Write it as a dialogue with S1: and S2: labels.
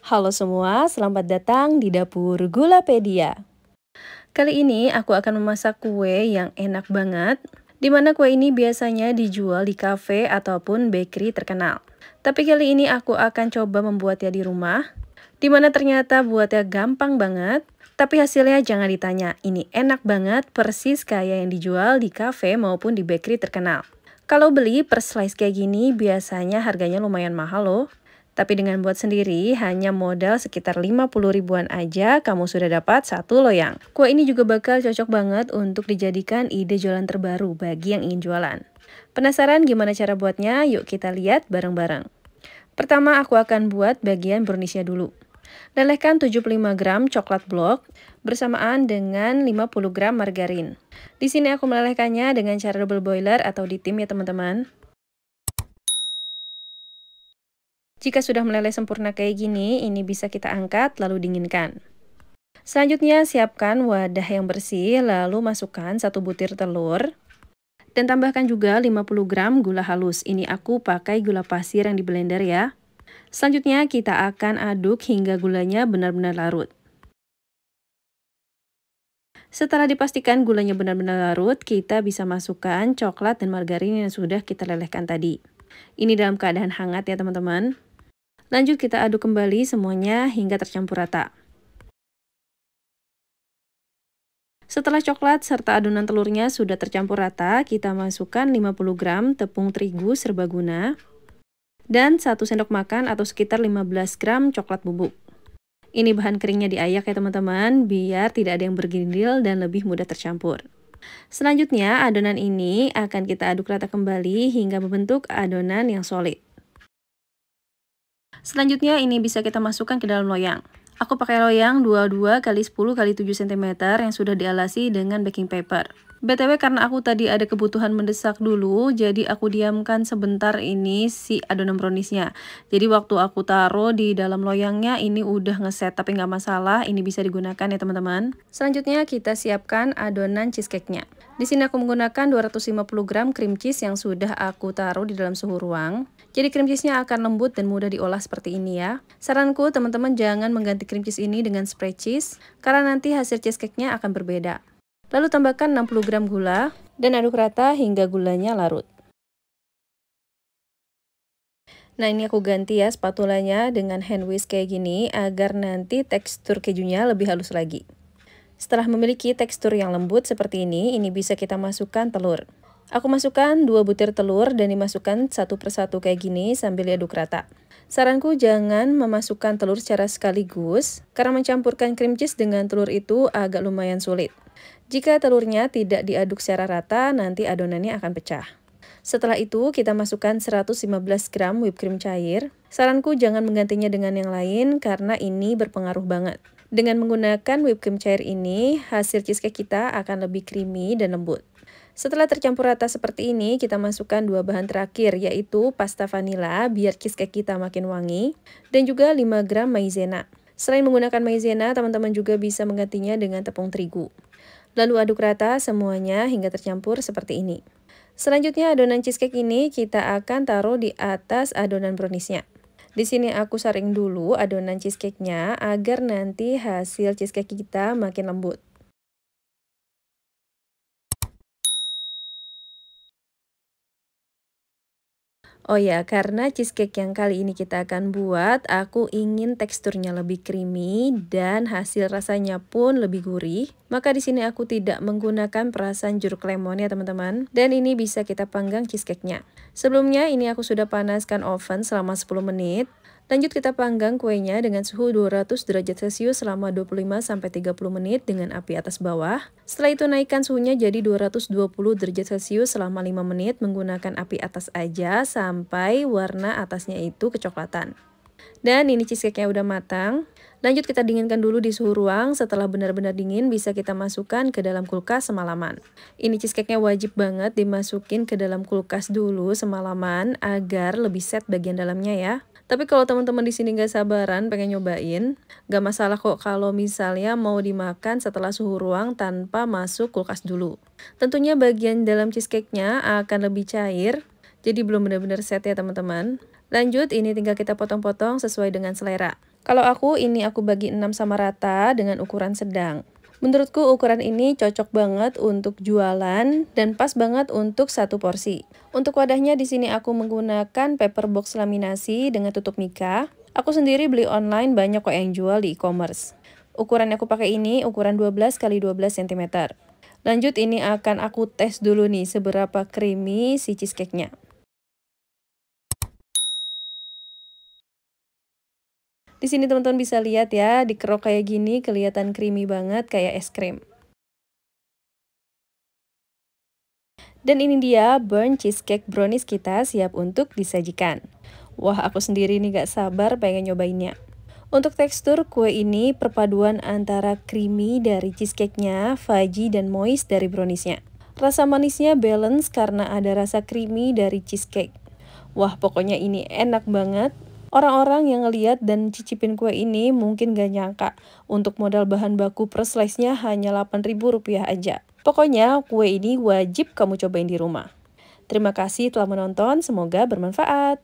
S1: Halo semua, selamat datang di Dapur Gulapedia. Kali ini aku akan memasak kue yang enak banget, di mana kue ini biasanya dijual di kafe ataupun bakery terkenal. Tapi kali ini aku akan coba membuatnya di rumah, di mana ternyata buatnya gampang banget, tapi hasilnya jangan ditanya, ini enak banget persis kayak yang dijual di kafe maupun di bakery terkenal. Kalau beli per slice kayak gini biasanya harganya lumayan mahal loh. Tapi dengan buat sendiri, hanya modal sekitar 50 ribuan aja, kamu sudah dapat satu loyang. Kue ini juga bakal cocok banget untuk dijadikan ide jualan terbaru bagi yang ingin jualan. Penasaran gimana cara buatnya? Yuk kita lihat bareng-bareng. Pertama, aku akan buat bagian browniesnya dulu. Lelehkan 75 gram coklat blok bersamaan dengan 50 gram margarin. Di sini aku melelehkannya dengan cara double boiler atau di tim ya teman-teman. Jika sudah meleleh sempurna kayak gini, ini bisa kita angkat lalu dinginkan. Selanjutnya siapkan wadah yang bersih, lalu masukkan 1 butir telur. Dan tambahkan juga 50 gram gula halus, ini aku pakai gula pasir yang di blender ya. Selanjutnya kita akan aduk hingga gulanya benar-benar larut. Setelah dipastikan gulanya benar-benar larut, kita bisa masukkan coklat dan margarin yang sudah kita lelehkan tadi. Ini dalam keadaan hangat ya teman-teman. Lanjut kita aduk kembali semuanya hingga tercampur rata. Setelah coklat serta adonan telurnya sudah tercampur rata, kita masukkan 50 gram tepung terigu serbaguna dan 1 sendok makan atau sekitar 15 gram coklat bubuk. Ini bahan keringnya diayak ya teman-teman, biar tidak ada yang bergindil dan lebih mudah tercampur. Selanjutnya adonan ini akan kita aduk rata kembali hingga membentuk adonan yang solid. Selanjutnya ini bisa kita masukkan ke dalam loyang. Aku pakai loyang 22 x 10 x 7 cm yang sudah dialasi dengan baking paper. BTW karena aku tadi ada kebutuhan mendesak dulu, jadi aku diamkan sebentar ini si adonan browniesnya. Jadi waktu aku taruh di dalam loyangnya ini udah ngeset, tapi nggak masalah, ini bisa digunakan ya teman-teman. Selanjutnya kita siapkan adonan cheesecake-nya. Di sini aku menggunakan 250 gram cream cheese yang sudah aku taruh di dalam suhu ruang. Jadi cream cheese-nya akan lembut dan mudah diolah seperti ini ya. Saranku teman-teman jangan mengganti cream cheese ini dengan spray cheese, karena nanti hasil cheesecake-nya akan berbeda. Lalu tambahkan 60 gram gula dan aduk rata hingga gulanya larut. Nah ini aku ganti ya spatulanya dengan hand whisk kayak gini agar nanti tekstur kejunya lebih halus lagi. Setelah memiliki tekstur yang lembut seperti ini bisa kita masukkan telur. Aku masukkan 2 butir telur dan dimasukkan satu persatu kayak gini sambil diaduk rata. Saranku jangan memasukkan telur secara sekaligus, karena mencampurkan cream cheese dengan telur itu agak lumayan sulit. Jika telurnya tidak diaduk secara rata, nanti adonannya akan pecah. Setelah itu kita masukkan 115 gram whipped cream cair. Saranku jangan menggantinya dengan yang lain karena ini berpengaruh banget. Dengan menggunakan whipped cream cair ini, hasil cheesecake kita akan lebih creamy dan lembut. Setelah tercampur rata seperti ini, kita masukkan 2 bahan terakhir, yaitu pasta vanila biar cheesecake kita makin wangi, dan juga 5 gram maizena. Selain menggunakan maizena, teman-teman juga bisa menggantinya dengan tepung terigu. Lalu aduk rata semuanya hingga tercampur seperti ini. Selanjutnya adonan cheesecake ini kita akan taruh di atas adonan browniesnya. Di sini aku saring dulu adonan cheesecake-nya agar nanti hasil cheesecake kita makin lembut. Oh ya, karena cheesecake yang kali ini kita akan buat, aku ingin teksturnya lebih creamy dan hasil rasanya pun lebih gurih. Maka di sini aku tidak menggunakan perasan jeruk lemon ya teman-teman. Dan ini bisa kita panggang cheesecake-nya. Sebelumnya ini aku sudah panaskan oven selama 10 menit. Lanjut kita panggang kuenya dengan suhu 200 derajat Celcius selama 25-30 menit dengan api atas bawah. Setelah itu naikkan suhunya jadi 220 derajat Celcius selama 5 menit menggunakan api atas aja sampai warna atasnya itu kecoklatan. Dan ini cheesecake-nya udah matang. Lanjut kita dinginkan dulu di suhu ruang, setelah benar-benar dingin bisa kita masukkan ke dalam kulkas semalaman. Ini cheesecake-nya wajib banget dimasukin ke dalam kulkas dulu semalaman agar lebih set bagian dalamnya ya. Tapi kalau teman-teman di sini nggak sabaran pengen nyobain, nggak masalah kok kalau misalnya mau dimakan setelah suhu ruang tanpa masuk kulkas dulu. Tentunya bagian dalam cheesecake-nya akan lebih cair, jadi belum benar-benar set ya teman-teman. Lanjut, ini tinggal kita potong-potong sesuai dengan selera. Kalau aku bagi 6 sama rata dengan ukuran sedang. Menurutku ukuran ini cocok banget untuk jualan dan pas banget untuk satu porsi. Untuk wadahnya di sini aku menggunakan paper box laminasi dengan tutup mika. Aku sendiri beli online banyak kok yang jual di e-commerce. Ukuran yang aku pakai ini ukuran 12 kali 12 cm. Lanjut ini akan aku tes dulu nih seberapa creamy si cheesecake-nya. Di sini teman-teman bisa lihat ya, dikerok kayak gini kelihatan creamy banget kayak es krim. Dan ini dia burnt cheesecake brownies kita siap untuk disajikan. Wah, aku sendiri nih gak sabar pengen nyobainnya. Untuk tekstur kue ini perpaduan antara creamy dari cheesecake-nya, fudgy dan moist dari browniesnya. Rasa manisnya balance karena ada rasa creamy dari cheesecake. Wah, pokoknya ini enak banget. Orang-orang yang ngeliat dan cicipin kue ini mungkin gak nyangka untuk modal bahan baku per slice-nya hanya Rp8.000 aja. Pokoknya kue ini wajib kamu cobain di rumah. Terima kasih telah menonton, semoga bermanfaat.